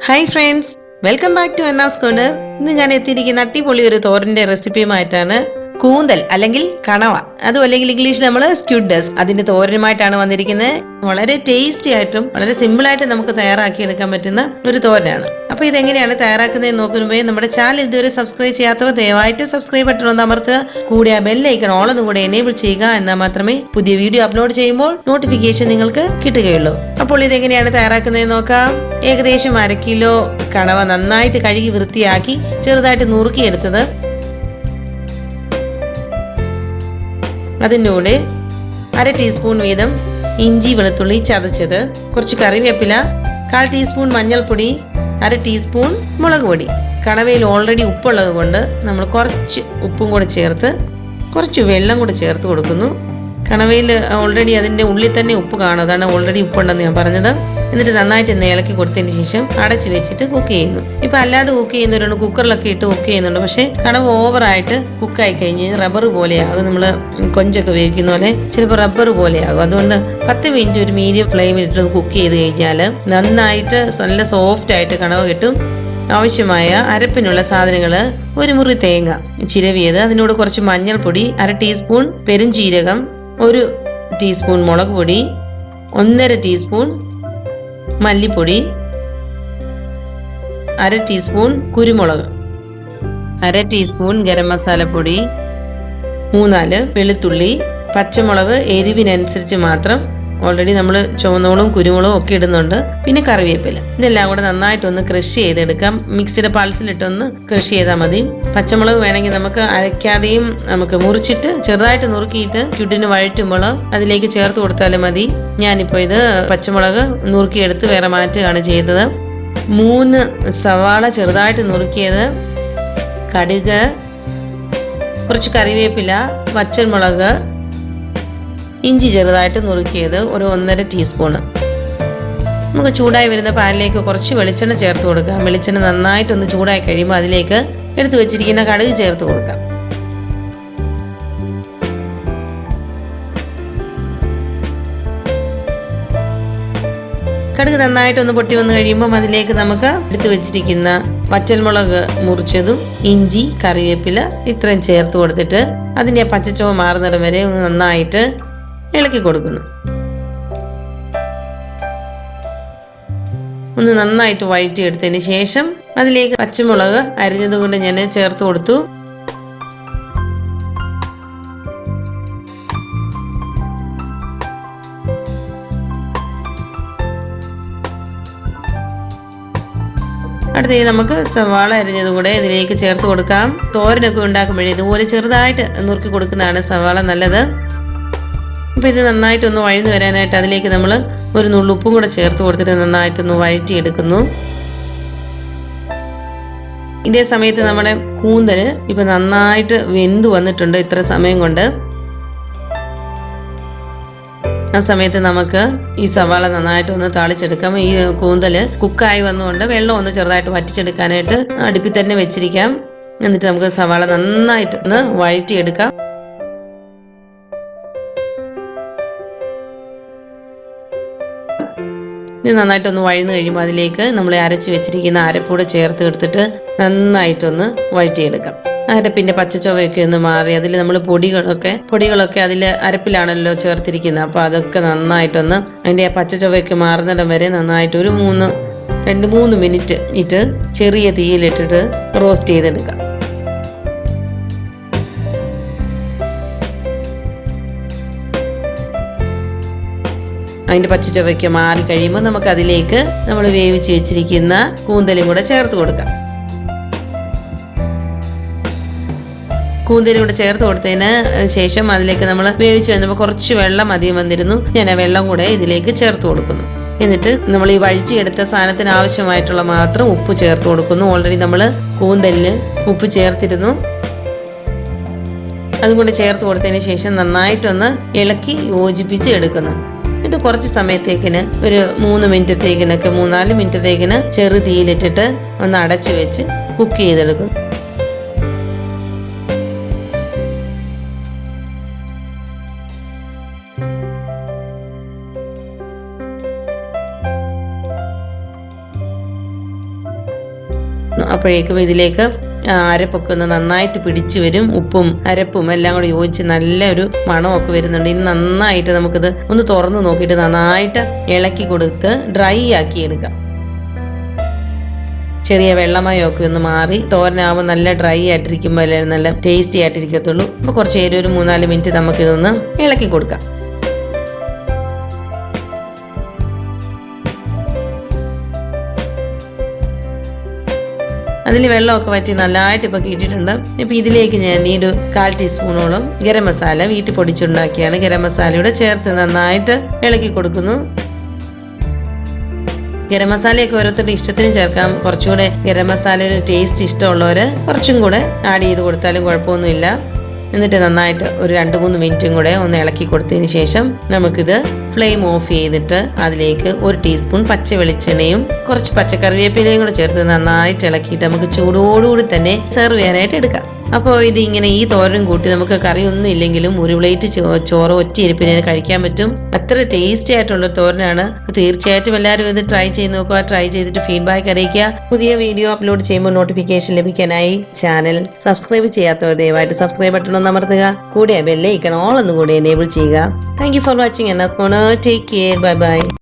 Hi friends, welcome back to Anna's corner. ഇന്ന് ഞാൻ എത്തിയിരിക്കുന്ന അടിപൊളി ഒരു തോരന്റെ റെസിപ്പിയുമായിട്ടാണ്. കൂന്തൽ അല്ലെങ്കിൽ കണവ, അതും അല്ലെങ്കിൽ ഇംഗ്ലീഷിൽ നമ്മൾ സ്ക്വിഡ്, അതിന്റെ തോരനുമായിട്ടാണ് വന്നിരിക്കുന്നത്. വളരെ ടേസ്റ്റി ആയിട്ടും വളരെ സിമ്പിൾ ആയിട്ട് നമുക്ക് തയ്യാറാക്കി എടുക്കാൻ പറ്റുന്ന ഒരു തോരനാണ്. അപ്പൊ ഇതെങ്ങനെയാണ് തയ്യാറാക്കുന്നതെന്ന് നോക്കുമ്പോൾ നമ്മുടെ ചാനൽ ഇതുവരെ സബ്സ്ക്രൈബ് ചെയ്യാത്തവർ ദയവായിട്ട് സബ്സ്ക്രൈബ് ബട്ടൺ ഒന്ന് അമർത്തുക. കൂടെ ആ ബെല്ലൈക്കൺ ഓൾ ഒന്ന് കൂടെ എനേബിൾ ചെയ്യുക. എന്നാൽ മാത്രമേ പുതിയ വീഡിയോ അപ്ലോഡ് ചെയ്യുമ്പോൾ നോട്ടിഫിക്കേഷൻ നിങ്ങൾക്ക് കിട്ടുകയുള്ളൂ. അപ്പോൾ ഇതെങ്ങനെയാണ് തയ്യാറാക്കുന്നതെന്ന് നോക്കാം. ഏകദേശം 1/2 കിലോ കണവ നന്നായിട്ട് കഴുകി വൃത്തിയാക്കി ചെറുതായിട്ട് നുറുക്കിയെടുത്തത്. അതിൻ്റെ കൂടെ 1/2 ടീസ്പൂൺ വീതം ഇഞ്ചി വെളുത്തുള്ളി ചതച്ചത്, കുറച്ച് കറിവേപ്പില, 1/4 ടീസ്പൂൺ മഞ്ഞൾപ്പൊടി, 1/2 ടീസ്പൂൺ മുളക് പൊടി. കണവയിൽ ഓൾറെഡി ഉപ്പുള്ളത് കൊണ്ട് നമ്മൾ കുറച്ച് ഉപ്പും കൂടെ ചേർത്ത് കുറച്ച് വെള്ളം കൂടെ ചേർത്ത് കൊടുക്കുന്നു. കണവയിൽ ഓൾറെഡി അതിൻ്റെ ഉള്ളിൽ തന്നെ ഉപ്പ് കാണും, അതാണ് ഓൾറെഡി ഉപ്പുണ്ടെന്ന് ഞാൻ പറഞ്ഞത്. എന്നിട്ട് നന്നായിട്ട് ഇളക്കി കൊടുത്തതിന് ശേഷം അടച്ചു വെച്ചിട്ട് കുക്ക് ചെയ്യുന്നു. ഇപ്പം അല്ലാതെ കുക്ക് ചെയ്യുന്നവരുണ്ട്, കുക്കറിലൊക്കെ ഇട്ട് കുക്ക് ചെയ്യുന്നുണ്ട്. പക്ഷേ കണവ ഓവറായിട്ട് കുക്കായി കഴിഞ്ഞ് റബ്ബർ പോലെയാകും. നമ്മൾ കൊഞ്ചൊക്കെ വേവിക്കുന്ന പോലെ ചിലപ്പോൾ റബ്ബർ പോലെയാകും. അതുകൊണ്ട് 10 മിനിറ്റ് ഒരു മീഡിയം ഫ്ലെയിമിൽ ഇട്ട് കുക്ക് ചെയ്ത് കഴിഞ്ഞാൽ നന്നായിട്ട് നല്ല സോഫ്റ്റ് ആയിട്ട് കണവ കിട്ടും. ആവശ്യമായ അരപ്പിനുള്ള സാധനങ്ങൾ: 1 മുറി തേങ്ങ ചിരവിയത്, അതിനോട് കുറച്ച് മഞ്ഞൾപ്പൊടി, 1/2 ടീസ്പൂൺ പെരുംജീരകം, 1 ടീസ്പൂൺ മുളക് പൊടി, 1/2 ടീസ്പൂൺ മല്ലിപ്പൊടി, 1/2 ടീസ്പൂൺ കുരുമുളക്, 1/2 ടീസ്പൂൺ ഗരം മസാലപ്പൊടി, 3-4 വെളുത്തുള്ളി, പച്ചമുളക് എരിവിനനുസരിച്ച് മാത്രം. ഓൾറെഡി നമ്മൾ ചുവന്നോളും കുരുമുളകും ഒക്കെ ഇടുന്നുണ്ട്. പിന്നെ കറിവേപ്പില. ഇതെല്ലാം കൂടെ നന്നായിട്ടൊന്ന് ക്രഷ് ചെയ്തെടുക്കാം. മിക്സിയുടെ പൾസിലിട്ടൊന്ന് ക്രഷ് ചെയ്താൽ മതി. പച്ചമുളക് വേണമെങ്കിൽ നമുക്ക് അരയ്ക്കാതെയും നമുക്ക് മുറിച്ചിട്ട് ചെറുതായിട്ട് നുറുക്കിയിട്ട് ചുട്ടിന് വഴറ്റുമ്പോൾ അതിലേക്ക് ചേർത്ത് കൊടുത്താലും മതി. ഞാനിപ്പോൾ ഇത് പച്ചമുളക് നുറുക്കിയെടുത്ത് വേറെ മാറ്റുകയാണ് ചെയ്തത്. 3 സവാള ചെറുതായിട്ട് നുറുക്കിയത്, കടുക്, കുറച്ച് കറിവേപ്പില, പച്ചമുളക്, ഇഞ്ചി ചെറുതായിട്ട് നുറുക്കിയത്, ഒരു 1.5 ടീസ്പൂണ്. നമുക്ക് ചൂടായി വരുന്ന പാനിലേക്ക് കുറച്ച് വെളിച്ചെണ്ണ ചേർത്ത് കൊടുക്കാം. വെളിച്ചെണ്ണ നന്നായിട്ടൊന്ന് ചൂടായി കഴിയുമ്പോൾ അതിലേക്ക് എടുത്തു വെച്ചിരിക്കുന്ന കടുക് ചേർത്ത് കൊടുക്കാം. കടുക് നന്നായിട്ടൊന്ന് പൊട്ടി വന്ന് കഴിയുമ്പോൾ അതിലേക്ക് നമുക്ക് എടുത്തു വെച്ചിരിക്കുന്ന പച്ചമുളക് മുറിച്ചതും ഇഞ്ചി കറിവേപ്പില ഇത്രയും ചേർത്ത് കൊടുത്തിട്ട് അതിൻ്റെ പച്ചച്ചുവ മാറുന്നിടം വരെ നന്നായിട്ട് ഇളക്കി കൊടുക്കുന്നു. ഒന്ന് നന്നായിട്ട് വഴറ്റിയെടുത്തതിന് ശേഷം അതിലേക്ക് പച്ചമുളക് അരിഞ്ഞത് കൊണ്ട് ഞാൻ ചേർത്ത് കൊടുത്തു. അടുത്തത് നമുക്ക് സവാള അരിഞ്ഞത് കൂടെ ഇതിലേക്ക് ചേർത്ത് കൊടുക്കാം. തോരനൊക്കെ ഉണ്ടാക്കുമ്പോഴേ ഇതുപോലെ ചെറുതായിട്ട് നുറുക്കി കൊടുക്കുന്നതാണ് സവാള നല്ലത്. അപ്പോൾ ഇത് നന്നായിട്ടൊന്ന് വഴന്നു വരാനായിട്ട് അതിലേക്ക് നമ്മൾ ഒരു നുള്ളുപ്പും കൂടെ ചേർത്ത് കൊടുത്തിട്ട് നന്നായിട്ടൊന്ന് വഴറ്റിയെടുക്കുന്നു. ഇതേ സമയത്ത് നമ്മുടെ കൂന്തൽ ഇപ്പം നന്നായിട്ട് വെന്ത് വന്നിട്ടുണ്ട് ഇത്ര സമയം കൊണ്ട്. ആ സമയത്ത് നമുക്ക് ഈ സവാള നന്നായിട്ടൊന്ന് താളിച്ചെടുക്കാം. ഈ കൂന്തൽ കുക്കായി വന്നുകൊണ്ട് വെള്ളം ഒന്ന് ചെറുതായിട്ട് വറ്റിച്ചെടുക്കാനായിട്ട് അടുപ്പിൽ തന്നെ വെച്ചിരിക്കാം. എന്നിട്ട് നമുക്ക് സവാള നന്നായിട്ട് ഒന്ന് വഴറ്റിയെടുക്കാം. ഇത് നന്നായിട്ടൊന്ന് വഴന്നു കഴിയുമ്പോൾ അതിലേക്ക് നമ്മൾ അരച്ച് വെച്ചിരിക്കുന്ന അരപ്പൂടെ ചേർത്ത് എടുത്തിട്ട് നന്നായിട്ടൊന്ന് വഴറ്റിയെടുക്കാം. അരപ്പിൻ്റെ പച്ചച്ചുവയൊക്കെ ഒന്ന് മാറി അതിൽ നമ്മൾ പൊടികളൊക്കെ അതിൽ അരപ്പിലാണല്ലോ ചേർത്തിരിക്കുന്നത്. അപ്പോൾ അതൊക്കെ നന്നായിട്ടൊന്ന് അതിൻ്റെ പച്ചച്ചുവയൊക്കെ മാറുന്നിടം വരെ നന്നായിട്ട് ഒരു 2-3 മിനിറ്റ് ഇട്ട് ചെറിയ തീയിലിട്ടിട്ട് റോസ്റ്റ് ചെയ്തെടുക്കാം. അതിൻ്റെ പച്ചച്ചുവയ്ക്ക് മാറി കഴിയുമ്പോൾ നമുക്ക് അതിലേക്ക് നമ്മൾ വേവിച്ച് വെച്ചിരിക്കുന്ന കൂന്തലും കൂടെ ചേർത്ത് കൊടുക്കാം. കൂന്തലും കൂടെ ചേർത്ത് കൊടുത്തതിന് ശേഷം അതിലേക്ക് നമ്മൾ വേവിച്ച് വന്നപ്പോൾ കുറച്ച് വെള്ളം അധികം വന്നിരുന്നു. ഞാൻ ആ വെള്ളം കൂടെ ഇതിലേക്ക് ചേർത്ത് കൊടുക്കുന്നു. എന്നിട്ട് നമ്മൾ ഈ വഴിച്ചെടുത്ത സാധനത്തിന് ആവശ്യമായിട്ടുള്ള മാത്രം ഉപ്പ് ചേർത്ത് കൊടുക്കുന്നു. ഓൾറെഡി നമ്മൾ കൂന്തലിന് ഉപ്പ് ചേർത്തിരുന്നു. അതുകൊണ്ട് ചേർത്ത് കൊടുത്തതിന് ശേഷം നന്നായിട്ടൊന്ന് ഇളക്കി യോജിപ്പിച്ച് എടുക്കുന്നു. ഇത് കുറച്ച് സമയത്തേക്കിന് ഒരു 3 മിനിറ്റത്തേക്കിനൊക്കെ 3-4 മിനിറ്റത്തേക്കിന് ചെറു തീയിലിട്ടിട്ട് ഒന്ന് അടച്ചു വെച്ച് കുക്ക് ചെയ്തെടുക്കും. അപ്പോഴേക്കും ഇതിലേക്ക് അരപ്പൊക്കെ ഒന്ന് നന്നായിട്ട് പിടിച്ചു വരും. ഉപ്പും അരപ്പും എല്ലാം കൂടി യോജിച്ച് നല്ലൊരു മണമൊക്കെ വരുന്നുണ്ട്. ഇനി നന്നായിട്ട് നമുക്കിത് ഒന്ന് തുറന്ന് നോക്കിയിട്ട് നന്നായിട്ട് ഇളക്കി കൊടുത്ത് ഡ്രൈ ആക്കി എടുക്കാം. ചെറിയ വെള്ളമയമൊക്കെ ഒന്ന് മാറി തോരനാകുമ്പോൾ നല്ല ഡ്രൈ ആയിട്ടിരിക്കുമ്പോൾ അല്ലേ നല്ല ടേസ്റ്റി ആയിട്ടിരിക്കത്തുള്ളൂ. അപ്പോൾ കുറച്ച് നേരം ഒരു 3-4 മിനിറ്റ് നമുക്കിതൊന്ന് ഇളക്കി കൊടുക്കാം. അതിൽ വെള്ളമൊക്കെ വറ്റി നല്ലതായിട്ട് ഇപ്പോൾ കിട്ടിയിട്ടുണ്ട്. ഇപ്പോൾ ഇതിലേക്ക് ഞാൻ ഈ ഒരു 1/4 ടീസ്പൂണോളം ഗരം മസാല വീട്ടിൽ പൊടിച്ചുണ്ടാക്കിയാണ് ഗരം മസാലയുടെ ചേർത്ത് നന്നായിട്ട് ഇളക്കി കൊടുക്കുന്നു. ഗരം മസാലയൊക്കെ ഓരോരുത്തരുടെ ഇഷ്ടത്തിന് ചേർക്കാം. കുറച്ചുകൂടെ ഗരം മസാലയുടെ ടേസ്റ്റ് ഇഷ്ടമുള്ളവർ കുറച്ചും കൂടെ ആഡ് ചെയ്ത് കൊടുത്താലും കുഴപ്പമൊന്നുമില്ല. എന്നിട്ട് നന്നായിട്ട് ഒരു 2-3 മിനിറ്റും കൂടെ ഒന്ന് ഇളക്കി കൊടുത്തതിന് ശേഷം നമുക്കിത് ഫ്ലെയിം ഓഫ് ചെയ്തിട്ട് അതിലേക്ക് 1 ടീസ്പൂൺ പച്ച വെളിച്ചെണ്ണയും കുറച്ച് പച്ചക്കറിവേപ്പിലയും കൂടെ ചേർത്ത് നന്നായിട്ട് ഇളക്കിയിട്ട് നമുക്ക് ചൂടോടുകൂടി തന്നെ സെർവ് ചെയ്യാനായിട്ട് എടുക്കാം. അപ്പോൾ ഇതിങ്ങനെ ഈ തോരൻ കൂട്ടി നമുക്ക് കറിയൊന്നും ഇല്ലെങ്കിലും ഒരു പ്ലേറ്റ് ചോറ് ഒറ്റ ഇരിപ്പിന് കഴിക്കാൻ പറ്റും. അത്ര ടേസ്റ്റി ആയിട്ടുള്ള തോരനാണ്. തീർച്ചയായിട്ടും എല്ലാവരും ഇത് ട്രൈ ചെയ്ത് നോക്കുക. ട്രൈ ചെയ്തിട്ട് ഫീഡ്ബാക്ക് അറിയിക്കുക. പുതിയ വീഡിയോ അപ്ലോഡ് ചെയ്യുമ്പോൾ നോട്ടിഫിക്കേഷൻ ലഭിക്കാനായി ചാനൽ സബ്സ്ക്രൈബ് ചെയ്യാത്തവർ ദയവായിട്ട് സബ്സ്ക്രൈബ് ബട്ടൺ ഒന്ന് അമർത്തുക. കൂടെ ബെല്ലൈക്കൺ ഓൾ ഒന്നും കൂടി എനേബിൾ ചെയ്യുക. Thank you for watching. Take care. Bye bye.